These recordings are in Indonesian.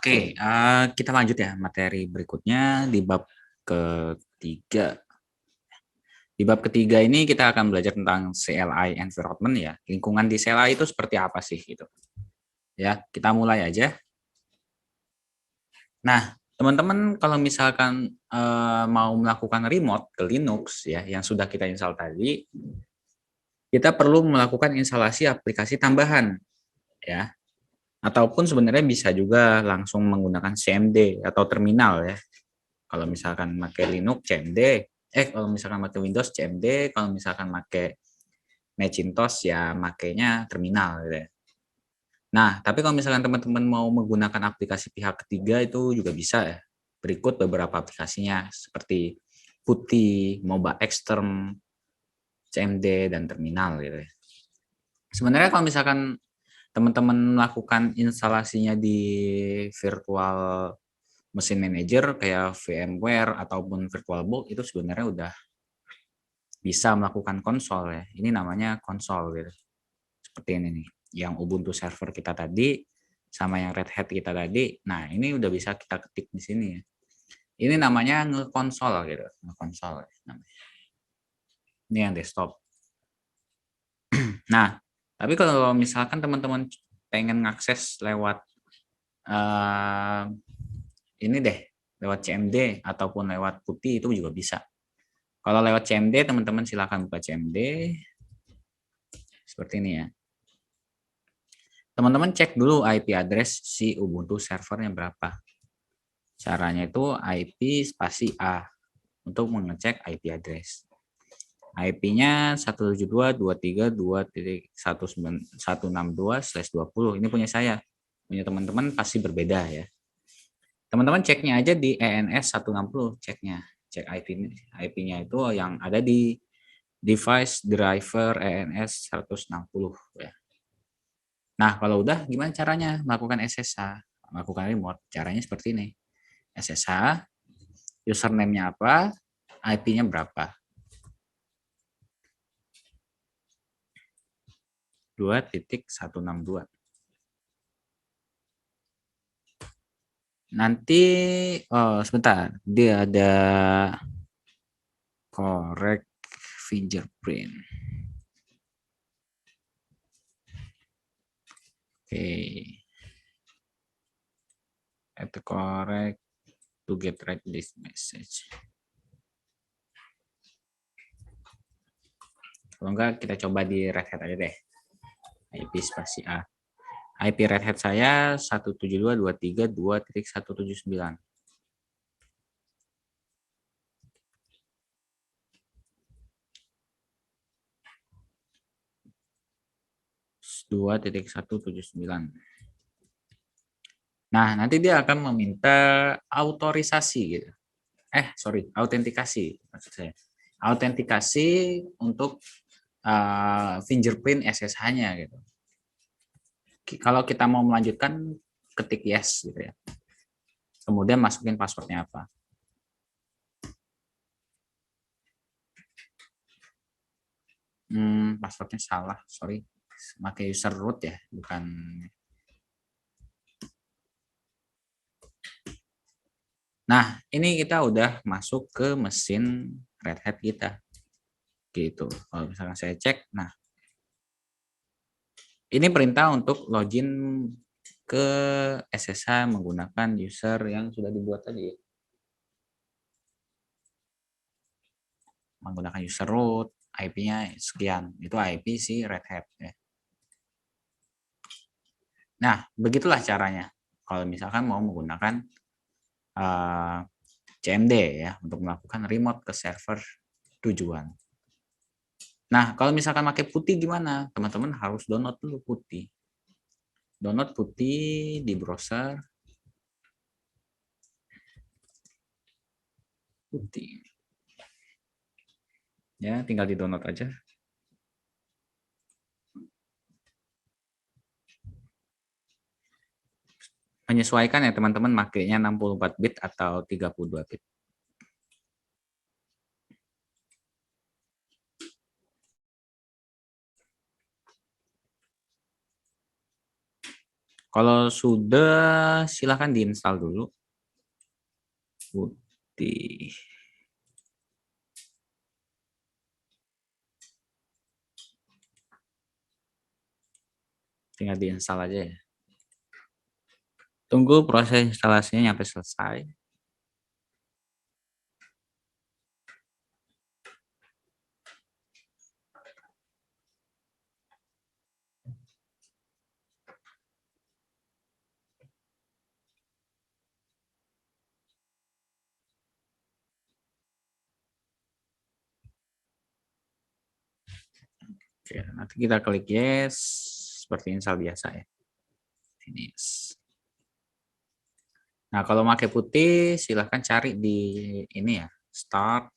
Oke, kita lanjut ya materi berikutnya di bab ketiga. Di bab ketiga ini kita akan belajar tentang CLI environment ya. Lingkungan di CLI itu seperti apa sih gitu. Ya, kita mulai aja. Nah, teman-teman kalau misalkan mau melakukan remote ke Linux ya yang sudah kita install tadi, kita perlu melakukan instalasi aplikasi tambahan ya. Ataupun sebenarnya bisa juga langsung menggunakan CMD atau terminal ya. Kalau misalkan pakai Linux CMD, kalau misalkan pakai Windows CMD, kalau misalkan pakai Macintosh ya makainya terminal gitu ya. Nah, tapi kalau misalkan teman-teman mau menggunakan aplikasi pihak ketiga itu juga bisa ya. Berikut beberapa aplikasinya seperti Putih, Moba Extern, CMD, dan terminal gitu ya. Sebenarnya kalau misalkan teman-teman melakukan instalasinya di virtual mesin manager kayak VMware ataupun VirtualBox itu sebenarnya udah bisa melakukan konsol ya. Ini namanya konsol gitu. Seperti ini nih. Yang Ubuntu server kita tadi sama yang Red Hat kita tadi. Nah, ini udah bisa kita ketik di sini ya. Ini namanya ngekonsol gitu, ngekonsol namanya. Ini yang desktop. Nah, tapi kalau misalkan teman-teman pengen ngakses lewat ini deh, lewat CMD ataupun lewat Putih itu juga bisa. Kalau lewat CMD, teman-teman silakan buka CMD seperti ini ya. Teman-teman cek dulu IP address si Ubuntu servernya berapa. Caranya itu IP spasi A untuk mengecek IP address. IP-nya 172.232.162/20. Ini punya saya. Punya teman-teman pasti berbeda ya. Teman-teman ceknya aja di ENS 160 ceknya. Cek IP-nya itu yang ada di device driver ENS 160 ya. Nah, kalau udah gimana caranya melakukan SSH, melakukan remote? Caranya seperti ini. SSH, username-nya apa, IP-nya berapa. 2.162. Nanti sebentar, dia ada correct fingerprint. Oke. Have to correct to get right this message. Kalau enggak kita coba di Red Hat aja deh. IP spasi A. IP Red Hat saya 172.232.179. 2.179. Nah, nanti dia akan meminta autorisasi gitu. Autentikasi maksud saya. Autentikasi untuk fingerprint SSH-nya gitu. Kalau kita mau melanjutkan ketik yes gitu ya. Kemudian masukin passwordnya apa. Passwordnya salah, sorry. Pakai user root ya, bukan. Nah, ini kita udah masuk ke mesin Red Hat kita. Gitu. Kalau misalkan saya cek, nah ini perintah untuk login ke SSH menggunakan user yang sudah dibuat tadi. Menggunakan user root, IP-nya sekian. Itu IP si Red Hat ya. Nah, begitulah caranya. Kalau misalkan mau menggunakan CMD ya untuk melakukan remote ke server tujuan. Nah, kalau misalkan pakai Putih gimana? Teman-teman harus download dulu Putih. Download Putih di browser. Putih. Ya, tinggal di download aja. Menyesuaikan ya teman-teman, makainya 64 bit atau 32 bit. Kalau sudah, silahkan diinstal dulu. Putih. Tinggal diinstal aja ya. Tunggu proses instalasinya sampai selesai. Oke, nanti kita klik yes, seperti install biasa ya. Finish. Nah, kalau pakai putih, silahkan cari di ini ya, start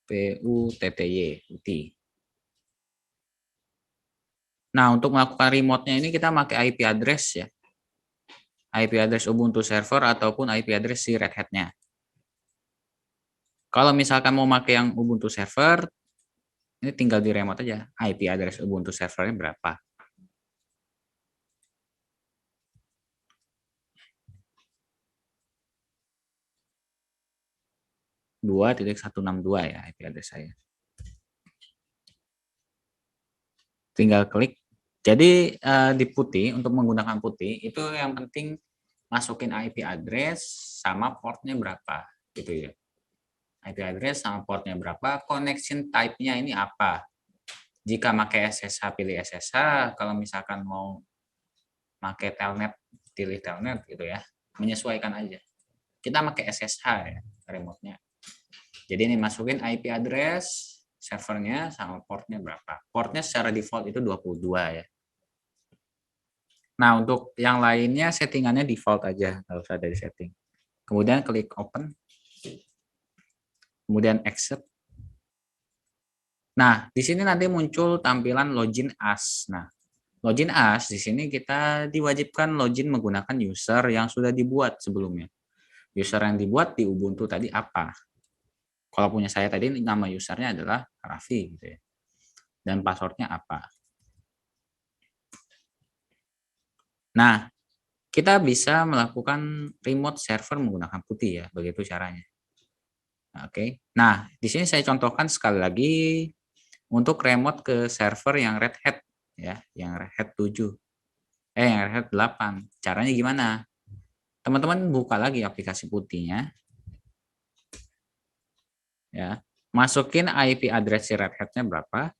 PUTTY, putih. Nah, untuk melakukan remote-nya ini kita pakai IP address ya. IP address Ubuntu server ataupun IP address si Red Hat-nya. Kalau misalkan mau pakai yang Ubuntu server, ini tinggal di remote aja. IP address Ubuntu servernya berapa. 2.162 ya IP address saya. Tinggal klik. Jadi di putih, untuk menggunakan putih, itu yang penting masukin IP address sama portnya berapa. Gitu ya. IP address sama portnya berapa, connection type-nya ini apa. Jika pakai SSH, pilih SSH. Kalau misalkan mau pakai telnet, pilih telnet gitu ya. Menyesuaikan aja. Kita pakai SSH ya, remote-nya. Jadi ini masukin IP address, servernya sama portnya berapa. Portnya secara default itu 22 ya. Nah, untuk yang lainnya settingannya default aja, nggak usah dari setting. Kemudian klik open. Kemudian accept. Nah, di sini nanti muncul tampilan login as. Nah, login as di sini kita diwajibkan login menggunakan user yang sudah dibuat sebelumnya. User yang dibuat di Ubuntu tadi apa? Kalau punya saya tadi nama usernya adalah Raffi gitu ya. Dan passwordnya apa? Nah, kita bisa melakukan remote server menggunakan putih ya, begitu caranya. Oke. Nah, di sini saya contohkan sekali lagi untuk remote ke server yang Red Hat ya, yang Red Hat 7. Yang Red Hat 8. Caranya gimana? Teman-teman buka lagi aplikasi putihnya. Ya. Masukin IP address Red Hat-nya berapa?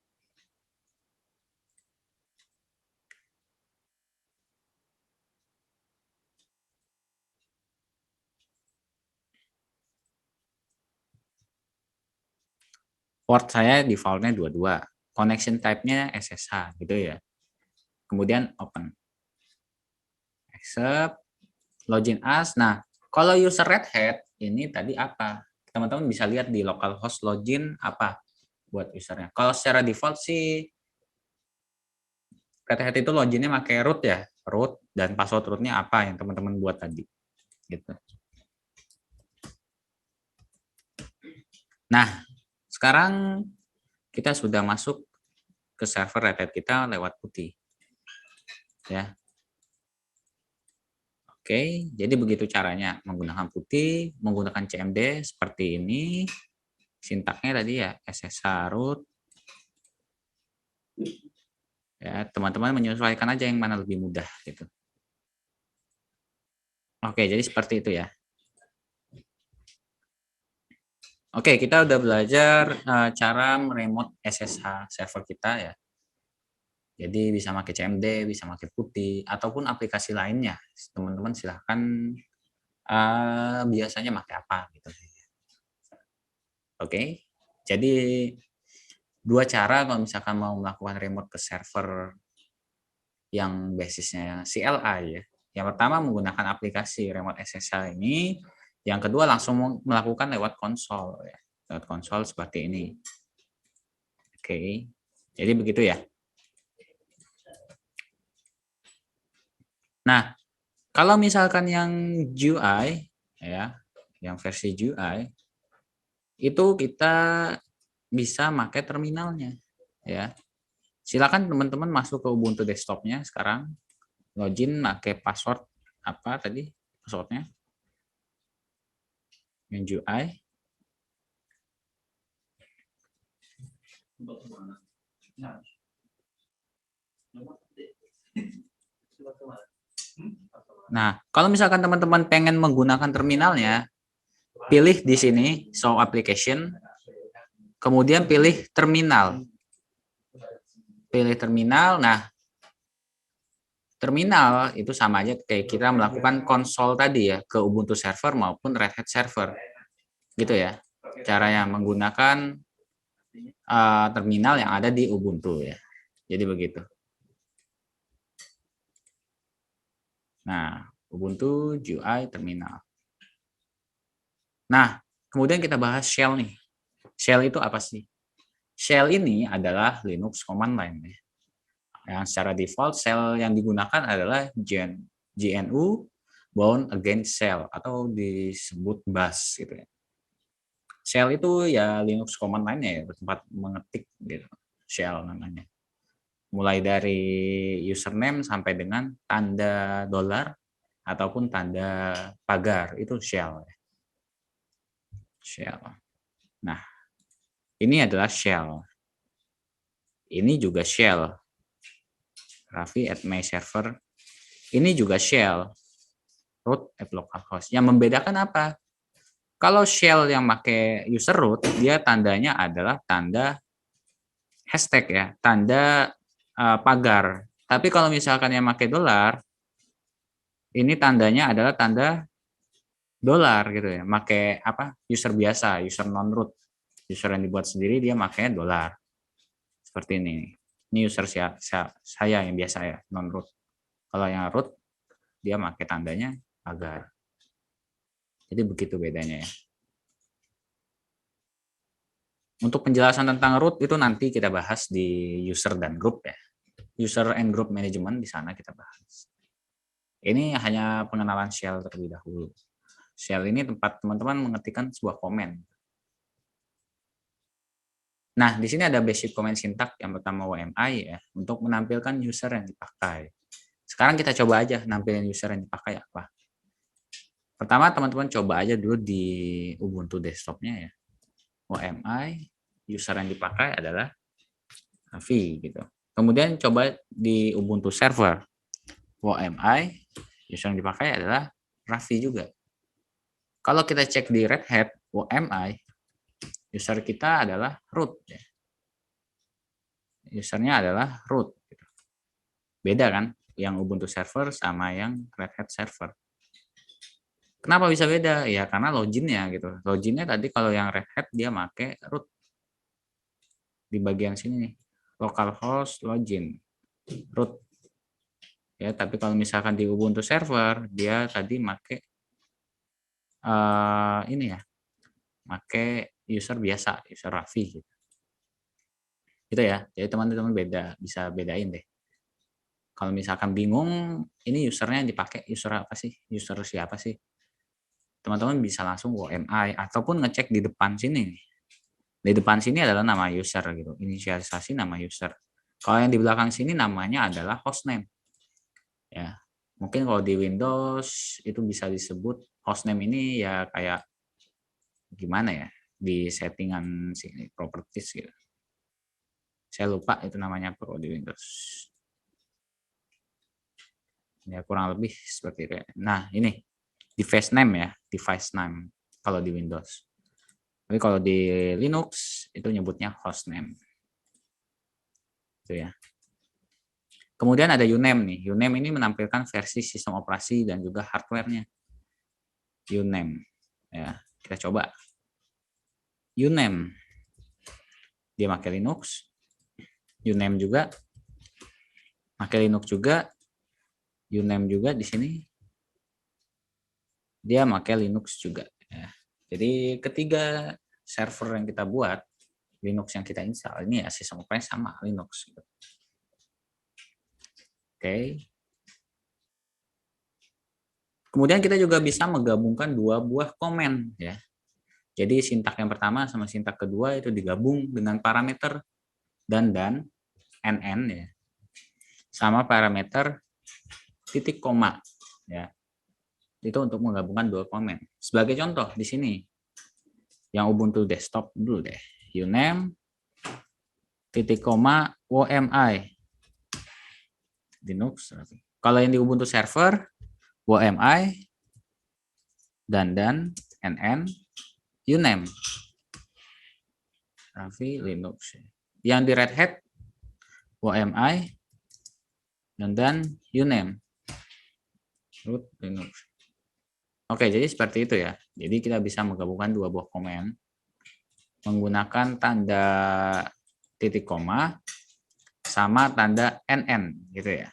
Port saya default-nya 22. Connection type-nya SSH gitu ya. Kemudian open. Accept. Login as. Nah, kalau user Red Hat ini tadi apa? Teman-teman bisa lihat di localhost login apa buat usernya. Kalau secara default sih Red Hat itu loginnya pakai root ya, root dan password rootnya apa yang teman-teman buat tadi, gitu. Nah, sekarang kita sudah masuk ke server Red Hat kita lewat putih, ya. Oke, jadi begitu caranya menggunakan putih, menggunakan CMD seperti ini. Sintaknya tadi ya SSH root. Ya, teman-teman menyesuaikan aja yang mana lebih mudah gitu. Oke, jadi seperti itu ya. Oke, kita udah belajar cara meremote SSH server kita ya. Jadi bisa pakai CMD, bisa pakai putih, ataupun aplikasi lainnya. Teman-teman silahkan biasanya pakai apa gitu. Oke, jadi dua cara kalau misalkan mau melakukan remote ke server yang basisnya CLI ya. Yang pertama menggunakan aplikasi remote SSH ini. Yang kedua langsung melakukan lewat konsol ya. Lewat konsol seperti ini. Oke, jadi begitu ya. Nah, kalau misalkan yang GUI ya, yang versi GUI itu kita bisa pakai terminalnya ya. Silakan teman-teman masuk ke Ubuntu desktopnya sekarang, login pakai password apa tadi passwordnya yang UI. Nah, kalau misalkan teman-teman pengen menggunakan terminalnya, pilih di sini show application, kemudian pilih terminal. Pilih terminal. Nah, terminal itu sama aja kayak kita melakukan konsol tadi ya ke Ubuntu server maupun Red Hat server. Gitu ya. Caranya menggunakan terminal yang ada di Ubuntu ya. Jadi begitu. Nah, Ubuntu GUI terminal. Nah, kemudian kita bahas shell nih. Shell itu apa sih? Shell ini adalah Linux command line ya. Yang secara default shell yang digunakan adalah GNU bound against shell atau disebut bash gitu ya. Shell itu ya Linux command line ya, tempat mengetik gitu. Shell namanya. Mulai dari username sampai dengan tanda dolar ataupun tanda pagar itu shell. Shell. Nah, ini adalah shell. Ini juga shell. Raffi at my server. Ini juga shell. Root at localhost. Yang membedakan apa? Kalau shell yang pakai user root, dia tandanya adalah tanda hashtag ya, tanda pagar. Tapi kalau misalkan yang pakai dolar, ini tandanya adalah tanda dolar gitu ya. Pakai apa? User biasa, user non root. User yang dibuat sendiri dia pakai dolar. Seperti ini. Ini user saya yang biasa ya, non root. Kalau yang root dia pakai tandanya pagar. Jadi begitu bedanya ya. Untuk penjelasan tentang root itu nanti kita bahas di user dan group ya. User and group management di sana kita bahas. Ini hanya pengenalan shell terlebih dahulu. Shell ini tempat teman-teman mengetikkan sebuah komen. Nah, di sini ada basic comment syntax yang pertama WMI ya, untuk menampilkan user yang dipakai. Sekarang kita coba aja nampilin user yang dipakai apa. Pertama teman-teman coba aja dulu di Ubuntu desktopnya ya. WMI user yang dipakai adalah Raffi gitu. Kemudian coba di Ubuntu server. WMI user yang dipakai adalah Raffi juga. Kalau kita cek di Red Hat WMI user kita adalah root ya. Usernya adalah root. Beda kan yang Ubuntu server sama yang Red Hat server. Kenapa bisa beda? Ya karena loginnya gitu. Loginnya tadi kalau yang Red Hat dia pakai root. Di bagian sini nih. Localhost login root. Ya, tapi kalau misalkan di Ubuntu server dia tadi pakai ini ya. Pakai user biasa, user Raffi gitu. Gitu ya. Jadi teman-teman bisa bedain deh. Kalau misalkan bingung, ini usernya yang dipakai user apa sih? User siapa sih? Teman-teman bisa langsung WMI ataupun ngecek di depan sini. Di depan sini adalah nama user gitu, inisialisasi nama user. Kalau yang di belakang sini namanya adalah hostname. Ya, mungkin kalau di Windows itu bisa disebut hostname ini ya kayak gimana ya di settingan sini properties gitu. Saya lupa itu namanya kalau di Windows. Ya kurang lebih seperti itu. Nah ini device name ya, device name kalau di Windows. Tapi kalau di Linux itu nyebutnya hostname. Itu ya. Kemudian ada uname nih. Uname ini menampilkan versi sistem operasi dan juga hardware-nya. Uname. Ya, kita coba. Uname. Dia pakai Linux. Uname juga. Pakai Linux juga. Uname juga di sini. Dia pakai Linux juga. Ya. Jadi ketiga server yang kita buat, Linux yang kita install, ini ya sistem operasi sama Linux. Oke. Kemudian kita juga bisa menggabungkan dua buah komen ya. Jadi sintak yang pertama sama sintak kedua itu digabung dengan parameter dan nn ya. Sama parameter titik koma ya. Itu untuk menggabungkan dua komen. Sebagai contoh di sini yang Ubuntu desktop dulu deh. Uname titik koma WMI Linux. Kalau yang di Ubuntu server WMI dan NN Uname Raffi Linux. Yang di Red Hat WMI dan Uname root Linux. Oke, jadi seperti itu ya. Jadi kita bisa menggabungkan dua buah komen menggunakan tanda titik koma sama tanda NN gitu ya.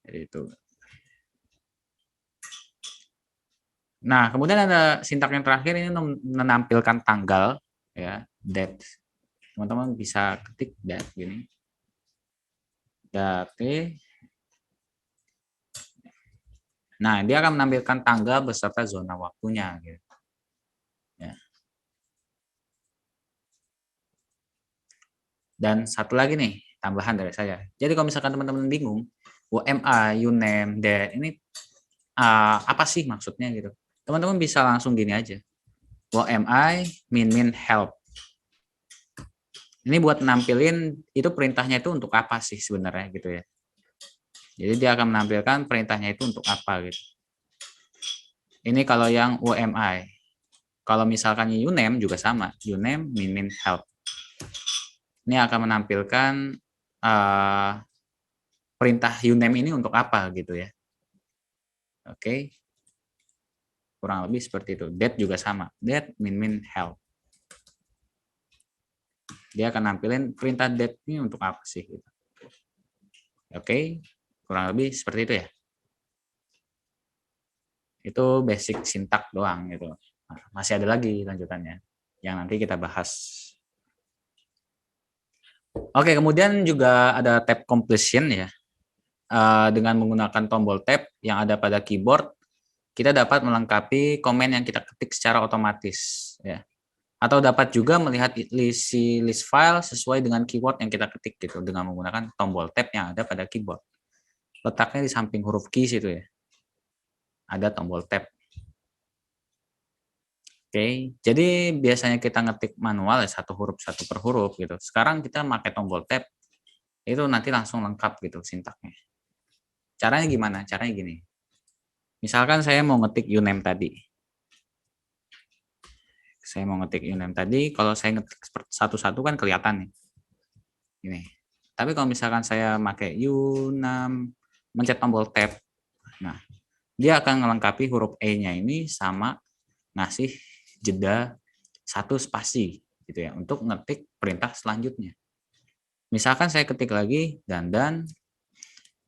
Jadi itu. Nah, kemudian ada sintak yang terakhir ini menampilkan tanggal ya, date. Teman-teman bisa ketik date gini. Date. Nah, dia akan menampilkan tanggal beserta zona waktunya gitu. Ya. Dan satu lagi nih, tambahan dari saya. Jadi kalau misalkan teman-teman bingung, WMI, Uname, date ini apa sih maksudnya gitu. Teman-teman bisa langsung gini aja. WMI min help. Ini buat nampilin itu perintahnya itu untuk apa sih sebenarnya gitu ya. Jadi dia akan menampilkan perintahnya itu untuk apa gitu. Ini kalau yang WMI. Kalau misalkan Uname juga sama. Uname min help. Ini akan menampilkan perintah Uname ini untuk apa gitu ya. Oke. Kurang lebih seperti itu. Date juga sama. Date min help. Dia akan nampilin perintah date ini untuk apa sih gitu. Oke. Kurang lebih seperti itu ya. Itu basic sintak doang gitu. Nah, masih ada lagi lanjutannya yang nanti kita bahas. Oke, kemudian juga ada tab completion ya. Dengan menggunakan tombol tab yang ada pada keyboard, kita dapat melengkapi komen yang kita ketik secara otomatis ya. Atau dapat juga melihat list file sesuai dengan keyword yang kita ketik gitu dengan menggunakan tombol tab yang ada pada keyboard. Letaknya di samping huruf keys itu ya. Ada tombol tab. Oke, jadi biasanya kita ngetik manual ya satu per huruf gitu. Sekarang kita pakai tombol tab, itu nanti langsung lengkap gitu sintaknya. Caranya gimana? Caranya gini. Misalkan saya mau ngetik Uname tadi. Kalau saya ngetik satu-satu kan kelihatan nih. Ini. Tapi kalau misalkan saya pakai Uname, mencet tombol tab, nah dia akan melengkapi huruf E-nya ini sama ngasih jeda satu spasi gitu ya untuk ngetik perintah selanjutnya. Misalkan saya ketik lagi dan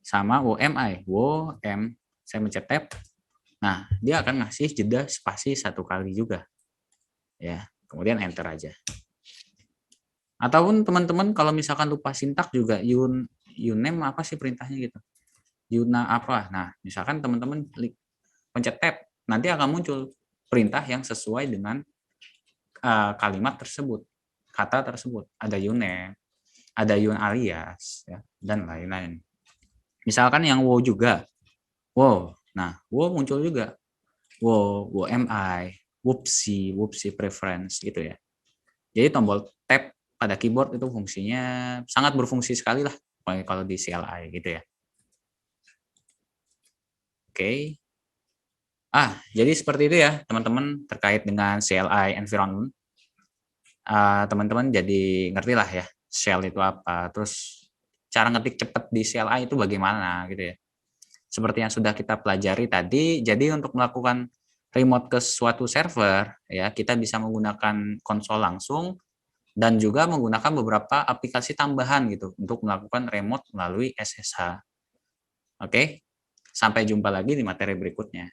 sama WMI, saya mencet tab. Nah, dia akan ngasih jeda spasi satu kali juga. Ya, kemudian enter aja. Ataupun teman-teman kalau misalkan lupa sintak juga Uname apa sih perintahnya gitu. Yuna apa? Nah, misalkan teman-teman klik pencet tab, nanti akan muncul perintah yang sesuai dengan kalimat tersebut, kata tersebut. Ada Uname, ada alias ya, dan lain-lain. Misalkan yang wow juga. Wow. Nah, wow muncul juga. Wow, WMI, whoopsie preference gitu ya. Jadi tombol tab pada keyboard itu fungsinya sangat berfungsi sekali lah kalau di CLI gitu ya. Oke. Jadi seperti itu ya teman-teman terkait dengan CLI environment. Teman-teman jadi ngerti lah ya shell itu apa, terus cara ngetik cepat di CLI itu bagaimana gitu ya. Seperti yang sudah kita pelajari tadi, jadi untuk melakukan remote ke suatu server ya kita bisa menggunakan konsol langsung dan juga menggunakan beberapa aplikasi tambahan gitu untuk melakukan remote melalui SSH. Oke, sampai jumpa lagi di materi berikutnya.